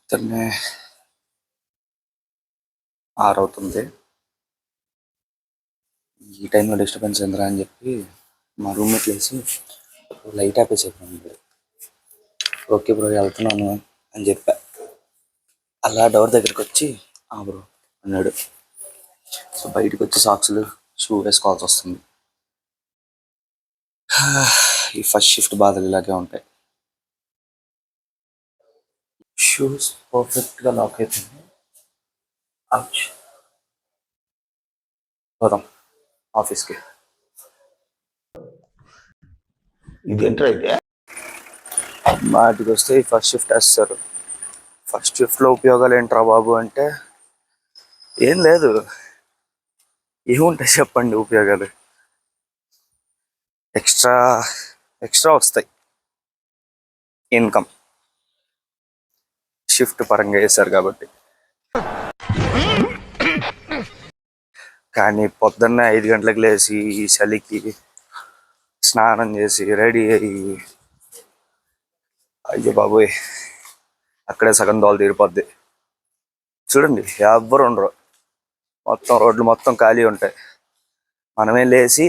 పొద్దున్నే 6 అవుతుంది. ఈ టైంలో డిస్టర్బెన్స్ ఎందురా అని చెప్పి మా రూమ్మేట్ లేసి లైట్ ఆపేసేపోయింది. ఓకే బ్రో వెళ్తున్నాను అని చెప్పా. అలా డోర్ దగ్గరికి వచ్చి బ్రో అన్నాడు. సో బయటకు వచ్చి సాక్స్లు షూ వేసుకోవాల్సి వస్తుంది. ఈ ఫస్ట్ షిఫ్ట్ బాధలు ఇలాగే ఉంటాయి. షూస్ పర్ఫెక్ట్గా లాక్ అవుతుంది. పోదాం ఆఫీస్కి. ఇదేంట్రా అయితే వాటికి వస్తే ఈ ఫస్ట్ షిఫ్ట్ వేస్తారు. ఫస్ట్ షిఫ్ట్లో ఉపయోగాలు ఏంట్రా బాబు అంటే ఏం లేదు. ఏముంటాయి చెప్పండి ఉపయోగాలు? ఎక్స్ట్రా వస్తాయి ఇన్కమ్, షిఫ్ట్ పరంగా వేశారు కాబట్టి. కానీ పొద్దున్నే 5 గంటలకు లేచి ఈ చలికి స్నానం చేసి రెడీ అయ్యి అయ్యో బాబోయ్ అక్కడే సగం దోలు తీరిపోద్ది. చూడండి ఎవ్వరు ఉండరు, మొత్తం రోడ్లు మొత్తం ఖాళీ ఉంటాయి. మనమే లేచి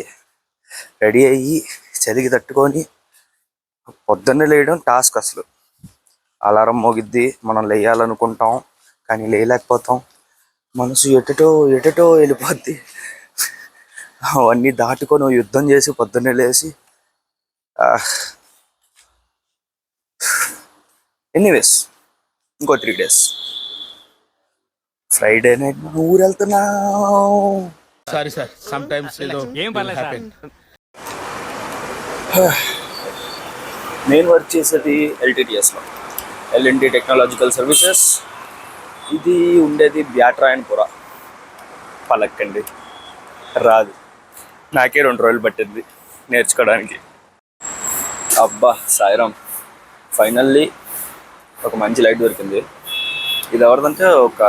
రెడీ అయ్యి చలికి తట్టుకొని పొద్దున్నే లేయడం టాస్క్. అసలు అలారం మోగిద్ది, మనం లేయాలనుకుంటాం కానీ లేయలేకపోతాం. మనసు ఎటటో వెళ్ళిపోద్ది. అవన్నీ దాటుకొని యుద్ధం చేసి పొద్దున్నే లేచి ఎనీవేస్ ఇంకో 3 days ఫ్రైడే నైట్ మనం ఊరు వెళ్తున్నాం. సారీ సార్ సమ్ టైమ్స్ ఏం పర్లేదు సార్. నేను వర్క్ చేసేది LTTSలో, L&T టెక్నాలజికల్ సర్వీసెస్. ఇది ఉండేది బ్యాట్రాయన్పుర. పలక్కండి, రాదు. నాకే 2 రోజులు పట్టింది నేర్చుకోవడానికి. అబ్బా సాయిరామ్, ఫైనల్లీ ఒక మంచి లైట్ దొరికింది. ఇది ఎవరిదంటే ఒక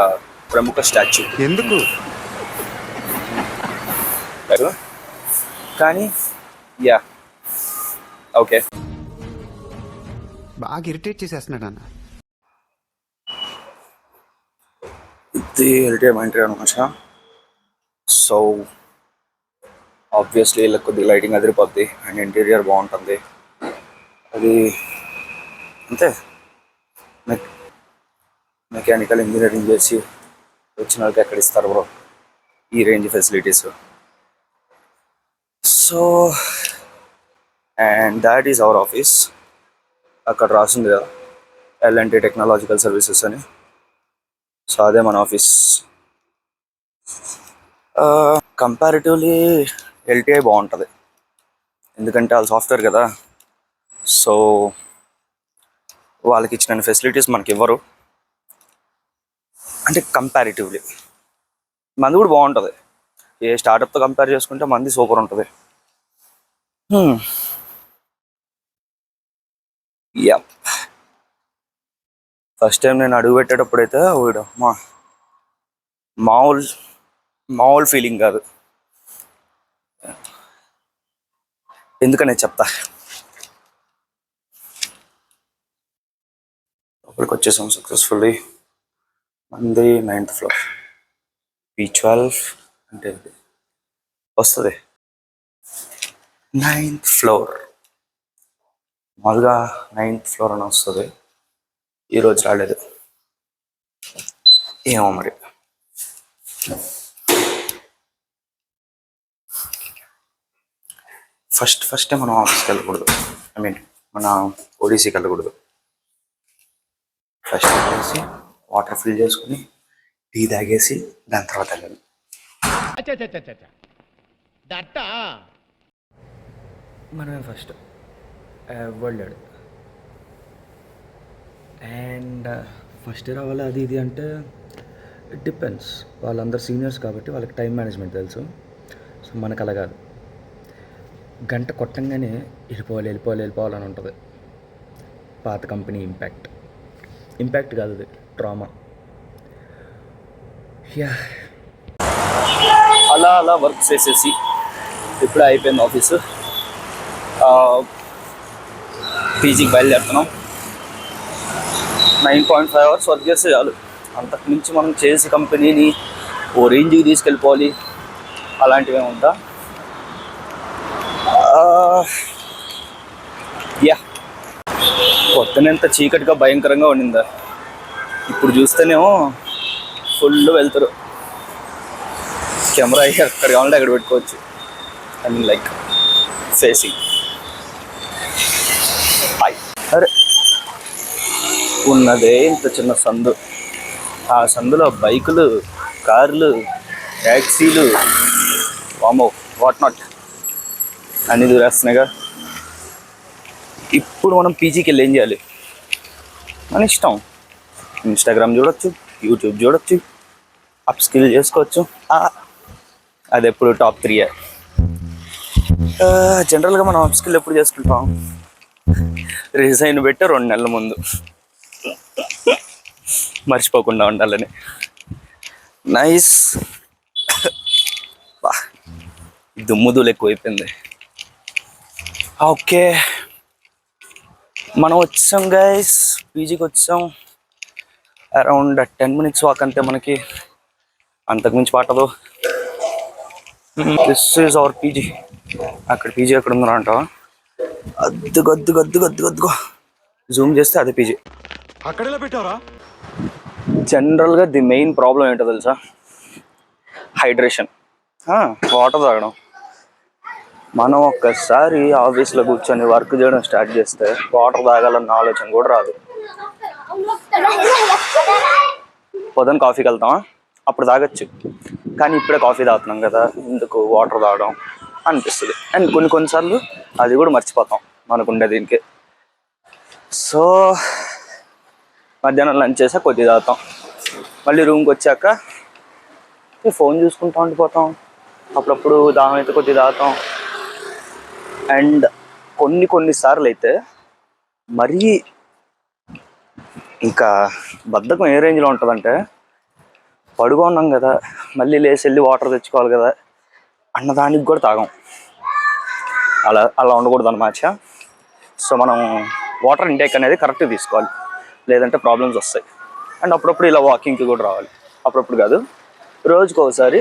ప్రముఖ స్టాచ్యూ. ఎందుకు కానీ యా ఓకే. బాగా ఇరిటేట్ చేసేస్తున్నాడు అన్న. ఇది LTI మా ఇంటి అనమాట. సో ఆబ్వియస్లీ ఇలా కొద్దిగా లైటింగ్ అదిరిపోద్ది అండ్ ఇంటీరియర్ బాగుంటుంది. అది అంతే. మెకానికల్ ఇంజనీరింగ్ చేసి వచ్చిన వాళ్ళకి ఎక్కడ ఇస్తారు బ్రో ఈ range facilities? So and that is our office. అక్కడ రాసింది కదా L&T టెక్నాలజికల్ సర్వీసెస్ అని. సో అదే మన ఆఫీస్. కంపారిటివ్లీ LTI బాగుంటుంది, ఎందుకంటే వాళ్ళు సాఫ్ట్వేర్ కదా. సో వాళ్ళకి ఇచ్చిన ఫెసిలిటీస్ మనకి ఇవ్వరు. అంటే కంపారిటివ్లీ మంది కూడా బాగుంటుంది. ఏ స్టార్టప్తో కంపేర్ చేసుకుంటే మంది సూపర్ ఉంటుంది. యా ఫస్ట్ టైం నేను అడుగు పెట్టేటప్పుడు అయితే మామూలు ఫీలింగ్ కాదు. ఎందుకనే చెప్తా. లోపలికి వచ్చేసాం సక్సెస్ఫుల్లీ. మంది 9th floor, P12 అంటే వస్తుంది 9th floor. మామూలుగా 9th floor అని వస్తుంది. ఈరోజు రాలేదు, ఏమో మరి. ఫస్ట్ మనం ఆఫీస్కి వెళ్ళకూడదు, ఐ మీన్ మన ODCకి వెళ్ళకూడదు. ఫస్ట్ వెళ్ళేసి వాటర్ ఫిల్ చేసుకుని టీ తాగేసి దాని తర్వాత వెళ్ళాలి. మనమే first world and first year అవ్వాలి అది ఇది అంటే ఇట్ డిపెండ్స్. వాళ్ళందరూ సీనియర్స్ కాబట్టి వాళ్ళకి టైం మేనేజ్మెంట్ తెలుసు. సో మనకు అలా కాదు, గంట కొట్టంగానే వెళ్ళిపోవాలని ఉంటుంది. పాత కంపెనీ ఇంపాక్ట్ కాదు, అది ట్రామా. యా అలా వర్క్ చేసేసి ఇప్పుడే అయిపోయింది ఆఫీసు. పీజీకి బయలుదేరుతున్నాం. 9.5 అవర్స్ వర్క్ చేస్తే చాలు. అంతకు మించి మనం చేసి కంపెనీని ఓ రేంజ్కి తీసుకెళ్ళిపోవాలి అలాంటివి ఏముందా? యా, పొద్దున ఎంత చీకటిగా భయంకరంగా ఉండిందా, ఇప్పుడు చూస్తేనేమో ఫుల్ వెళ్తారు. కెమెరా ఎక్కడ కావాలంటే అక్కడ పెట్టుకోవచ్చు. I mean like facing. అరే, ఉన్నదే ఇంత చిన్న సందు, ఆ సందులో బైకులు, కార్లు, ట్యాక్సీలు, వామో వాట్ నాట్ అన్నీ దూరేస్తున్నాయిగా. ఇప్పుడు మనం పీజీకి వెళ్ళి ఏం చేయాలి? మన ఇష్టం. ఇన్స్టాగ్రామ్ చూడొచ్చు, యూట్యూబ్ చూడొచ్చు, అప్ స్కిల్ చేసుకోవచ్చు. అది ఎప్పుడు టాప్ 3. జనరల్గా మనం అప్ స్కిల్ ఎప్పుడు చేసుకుంటాం? రిజైన్ పెట్టి 2 నెలల ముందు, మర్చిపోకుండా ఉండాలని. నైస్. దుమ్ముదులు ఎక్కువైపోయింది. ఓకే, మనం వచ్చాం గైస్, పీజీకి వచ్చాం. అరౌండ్ 10 minutes వాక్ అంతే మనకి, అంతకుమించి పట్టదు. This is our PG. అక్కడ పీజీ ఎక్కడ ఉందో అంటావా? అద్దుగో జూమ్ చేస్తే అదే పీజీ. అక్కడెలా పెట్టారా? జనరల్గా ది మెయిన్ ప్రాబ్లం ఏంటో తెలుసా? హైడ్రేషన్, వాటర్ తాగడం. మనం ఒక్కసారి ఆఫీస్లో కూర్చొని వర్క్ చేయడం స్టార్ట్ చేస్తే వాటర్ తాగాలన్న ఆలోచన కూడా రాదు. పొద్దున కాఫీకి వెళ్తామా, అప్పుడు తాగొచ్చు, కానీ ఇప్పుడే కాఫీ తాగుతున్నాం కదా, ఎందుకు వాటర్ తాగడం అనిపిస్తుంది. అండ్ కొన్నిసార్లు అది కూడా మర్చిపోతాం మనకుండే దీనికి. సో మధ్యాహ్నం లంచ్ చేసాక కొద్దిగా తాగుతాం, మళ్ళీ రూమ్కి వచ్చాక ఫోన్ చూసుకుంటూ ఉండిపోతాం. అప్పుడప్పుడు దాహం అయితే కొద్దిగా తాగుతాం. అండ్ కొన్నిసార్లు అయితే మరీ ఇంకా బద్ధకం ఏ రేంజ్లో ఉంటుందంటే, పడుకున్నాం కదా, మళ్ళీ లేచి వెళ్ళి వాటర్ తెచ్చుకోవాలి కదా అన్నదానికి కూడా తాగం. అలా ఉండకూడదు అన్నమాట. సో మనం వాటర్ ఇంటేక్ అనేది కరెక్ట్గా తీసుకోవాలి, లేదంటే ప్రాబ్లమ్స్ వస్తాయి. అండ్ అప్పుడప్పుడు ఇలా వాకింగ్కి కూడా రావాలి. అప్పుడప్పుడు కాదు, రోజుకు ఒకసారి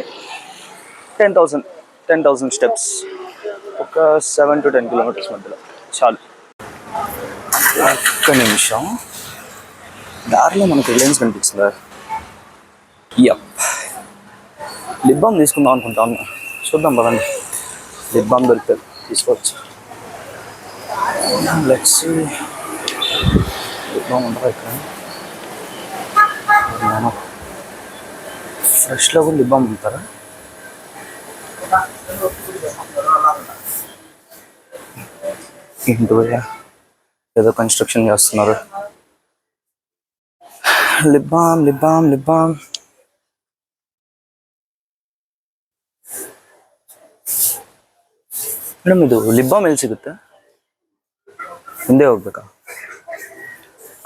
10,000 స్టెప్స్, ఒక 7 to 10 kilometers మధ్యలో చాలు. ఒక్క నిమిషం, దారిలో మనకు రిలయన్స్ కనిపిస్తుందా? యప్, లిప్ బామ్ తీసుకుందాం అనుకుంటాను. చూద్దాం పదండి, లిప్ బామ్ దొరుకుతుంది, తీసుకోవచ్చు. లెట్స్ లిప్ బామ్ ఉంటారా ఇక్కడ? ఫ్రెష్లో కూడా లిప్ బామ్ ఉంటారా? ఏంటి భయ్యా, ఏదో కన్స్ట్రక్షన్ చేస్తున్నారు. లిప్ బామ్ ಮೇಡಮ್, ಇದು ಲಿಪ್ ಬಾಮ್ ಎಲ್ಲಿ ಸಿಗುತ್ತೆ? ಹಿಂದೆ ಹೋಗ್ಬೇಕಾ?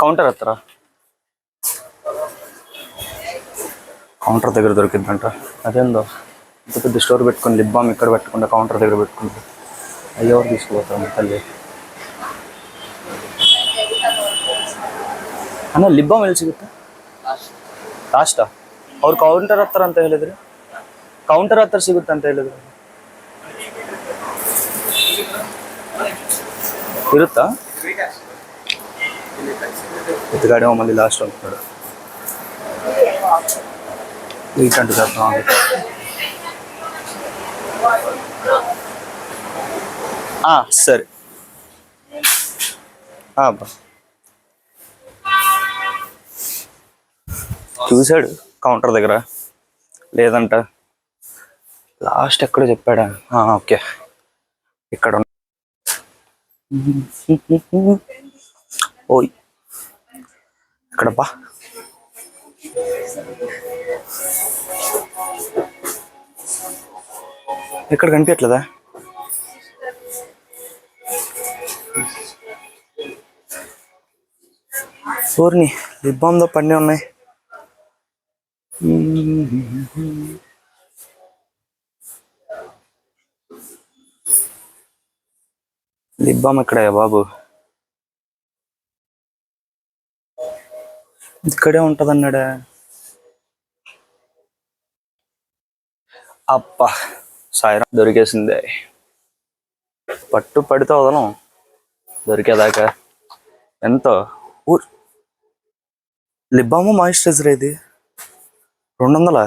ಕೌಂಟರ್ ಹತ್ರ? కౌంటర్ దగ్గర దొరికిందంట. అదేందో ఇంత పెద్ద స్టోర్ పెట్టుకుని లిప్ బామ్ ఇక్కడ పెట్టుకుంటే కౌంటర్ దగ్గర పెట్టుకుంటే అయ్యెవరు తీసుకుపోతాం తల్లి. ಅಣ್ಣ ಲಿಪ್ ಬಾಮ್ ಎಲ್ಲಿ ಸಿಗುತ್ತೆ? ಲಾಸ್ಟಾ? ಅವ್ರು ಕೌಂಟರ್ ಹತ್ರ ಅಂತ ಹೇಳಿದ್ರು. ಕೌಂಟರ್ ಹತ್ರ ಸಿಗುತ್ತೆ ಅಂತ ಹೇಳಿದ್ರು. ಇರುತ್ತಾ? ಗಾಡಿ ಮళ్ళీ లాస్ట్ అంటున్నాడు. వెయిట్ అంటే చేస్తాం. సరే అబ్బా, చూశాడు కౌంటర్ దగ్గర లేదంట. లాస్ట్ ఎక్కడో చెప్పాడా? ఓకే, ఇక్కడ. ఓయ్, ఎక్కడబ్బా? ఎక్కడ కనిపించట్లేదా? ఊరిని లిప్ బామ్తో పన్నీ ఉన్నాయి. లిప్ బామ్ ఎక్కడయ్యా బాబు? ఇక్కడే ఉంటుంది అన్నాడా. అబ్బా సాయిరా దొరికేసిందే. పడితే వదలం దొరికేదాకా. ఎంత లిప్ బామ్ మాయిశ్చరైజర్ ఇది 200.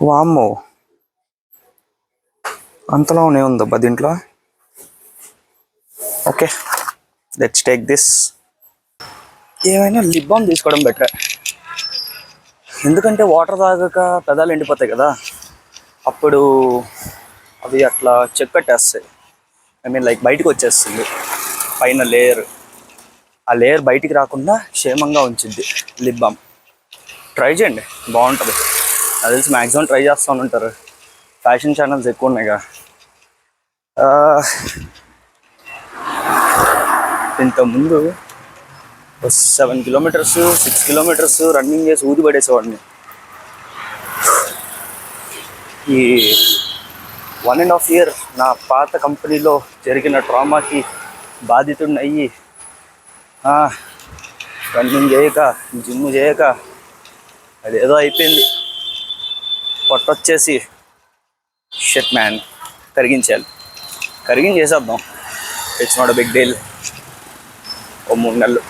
వామ్మో అంతలోనే ఉందబ్బా దీంట్లో. Okay let's take this. ఏమైనా లిప్ బామ్ తీసుకోవడం బెటర్, ఎందుకంటే వాటర్ తాగాక పెదాలు ఎండిపోతాయి కదా, అప్పుడు అవి అట్లా చెక్కట్టేస్తాయి. ఐ మీన్ లైక్ బయటకు వచ్చేస్తుంది పైన లేయర్. ఆ లేయర్ బయటికి రాకుండా క్షేమంగా ఉంచుద్ది లిప్ బామ్. ట్రై చేయండి బాగుంటుంది. నాకు తెలిసి మ్యాక్సిమం ట్రై చేస్తూ ఉంటారు, ఫ్యాషన్ ఛానల్స్ ఎక్కువ ఉన్నాయిగా. ఇంతకుముందు 7 కిలోమీటర్స్ 6 కిలోమీటర్స్ రన్నింగ్ చేసి ఊది పడేసేవాడిని. ఈ 1.5 year నా పాత కంపెనీలో జరిగిన ట్రామాకి బాధితుడిని అయ్యి రన్నింగ్ చేయక జిమ్ చేయక అదేదో అయిపోయింది. పొట్టొచ్చేసి షట్ మ్యాన్ కరిగించేయాలి, కరిగించేసేద్దాం. It's not a big deal. ఓ 3 నెలలు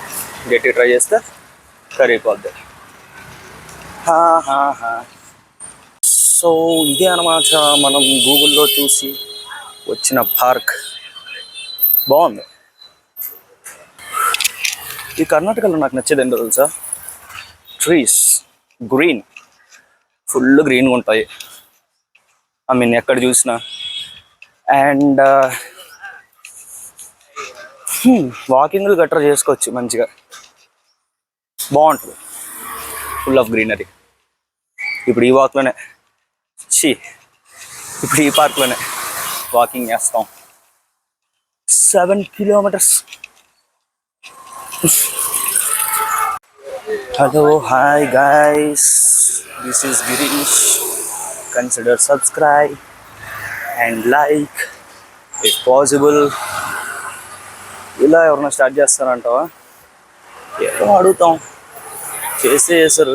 గట్టి ట్రై చేస్తే కరిగిపోద్ది. సో ఇదే అన్నమాట మనం గూగుల్లో చూసి వచ్చిన పార్క్. బాగుంది. ఈ కర్ణాటకలో నాకు నచ్చేది ఏంటో తెలుసా, ట్రీస్ గ్రీన్, ఫుల్ గ్రీన్గా ఉంటాయి. ఐ మీన్ ఎక్కడ చూసినా. అండ్ వాకింగ్లు గట్రా చేసుకోవచ్చు మంచిగా, బాగుంటుంది. Full of greenery. ఇప్పుడు ఈ వాక్లోనే ఇప్పుడు ఈ పార్క్లోనే వాకింగ్ చేస్తాం 7 kilometers. Hello hi guys, this is Girish. Consider subscribe and like if possible. ఇలా ఎవరన్నా స్టార్ట్ చేస్తారంటావా? ఏదో అడుగుతాం, చేస్తారు,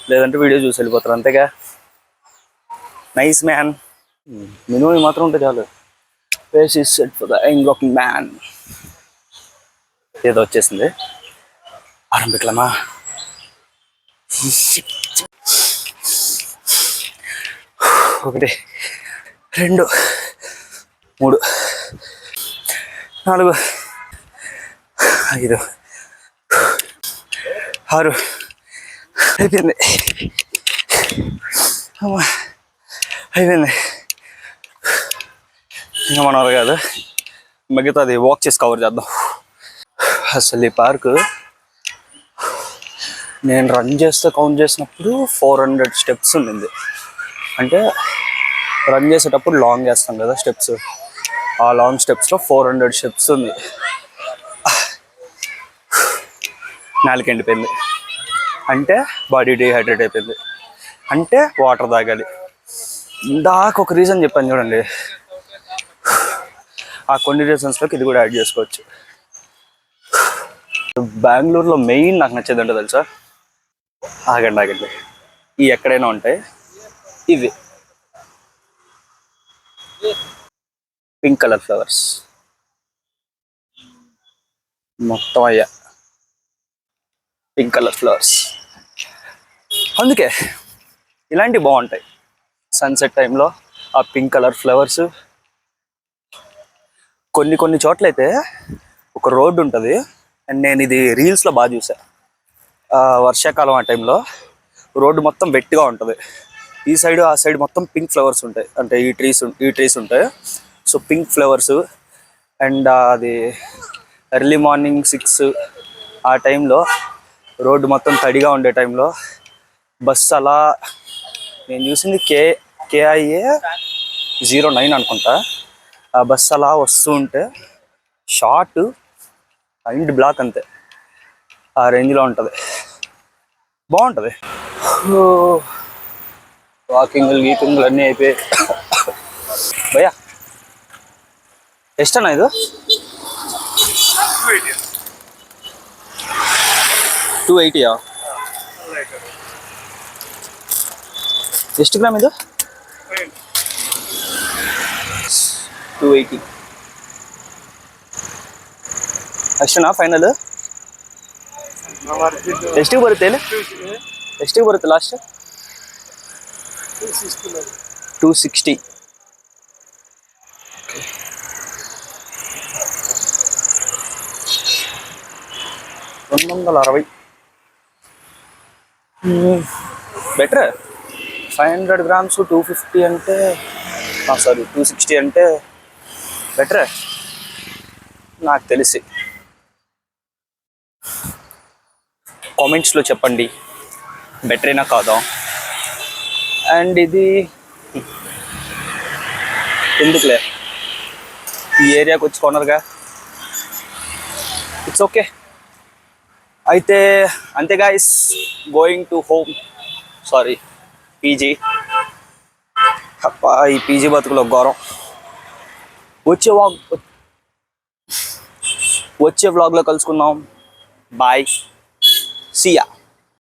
లేదంటే వీడియో చూసి వెళ్ళిపోతారు అంతేగా. Nice man. మినిమం మాత్రం ఉంటే చాలు. Face is set for the young looking man. ఏదో వచ్చేసింది, ఆరంభికలమా. 1 2 3 4 5 6 అయిపోయింది. అయిపోయింది. ఇంకా మన వాళ్ళు కాదు, మిగతాది వాక్ చేసి కవర్ చేద్దాం. అసలు ఈ పార్క్ నేను రన్ చేస్తే కౌంట్ చేసినప్పుడు 400 steps ఉండింది. అంటే రన్ చేసేటప్పుడు లాంగ్ చేస్తాం కదా స్టెప్స్, ఆ లాంగ్ స్టెప్స్లో 400 steps ఉంది. నాలుగు ఎండిపోయింది అంటే బాడీ డిహైడ్రేట్ అయిపోయింది, అంటే వాటర్ తాగాలి. ఇందాక ఒక రీజన్ చెప్పాను చూడండి, ఆ కొన్ని రీజన్స్లోకి ఇది కూడా యాడ్ చేసుకోవచ్చు. బెంగళూరులో మెయిన్ నాకు నచ్చేది అంటే తెలుసా, ఆగండి ఈ ఎక్కడైనా ఉంటాయి ఇవి పింక్ కలర్ ఫ్లవర్స్ మొత్తం అయ్యా పింక్ కలర్ ఫ్లవర్స్. అందుకే ఇలాంటివి బాగుంటాయి. సన్సెట్ టైంలో ఆ పింక్ కలర్ ఫ్లవర్స్. కొన్ని చోట్లయితే ఒక రోడ్డు ఉంటుంది, అండ్ నేను ఇది రీల్స్లో బాగా చూసాను. వర్షాకాలం ఆ టైంలో రోడ్డు మొత్తం వెట్టిగా ఉంటుంది. ఈ సైడ్ ఆ సైడ్ మొత్తం పింక్ ఫ్లవర్స్ ఉంటాయి, అంటే ఈ ట్రీస్ ఉంటాయి. So pink flowers. అండ్ అది ఎర్లీ మార్నింగ్ 6 ఆ టైంలో రోడ్డు మొత్తం తడిగా ఉండే టైంలో బస్సు అలా, నేను చూసింది KIA 09 అనుకుంటా, ఆ బస్సు అలా వస్తూ ఉంటే షార్ట్ అండ్ బ్లాక్ అంతే, ఆ రేంజ్లో ఉంటుంది. బాగుంటుంది. వాకింగ్లు అన్నీ అయిపోయి. భయ్యా ఎಷ್ಟన్నా ఇది? 280 ಎಷ್ಟು ಗ್ರಾಮ್ ಇದು 280 ಅಷ್ಟೇನಾ ಫೈನಲ್ ಎಷ್ಟಿಗೆ ಬರುತ್ತೆ ಇಲ್ಲಿ ಎಷ್ಟಿಗೆ ಬರುತ್ತೆ ಲಾಸ್ಟ್ 260 160 బెటర్ 500 గ్రామ్స్ 250 అంటే సారీ 260 అంటే బెటర్ నాకు తెలిసి. కామెంట్స్లో చెప్పండి బెటరేనా కాదా. అండ్ ఇది ఎందుకులే ఈ ఏరియాకి వచ్చి కొనరుగా, ఇట్స్ ఓకే. అయితే అంతే guys, going to home, sorry PG. అప్పా ఈ పీజీ బతుకులో ఘోరం. వచ్చే వ్లాగ్లో కలుసుకుందాం. బాయ్, సియా.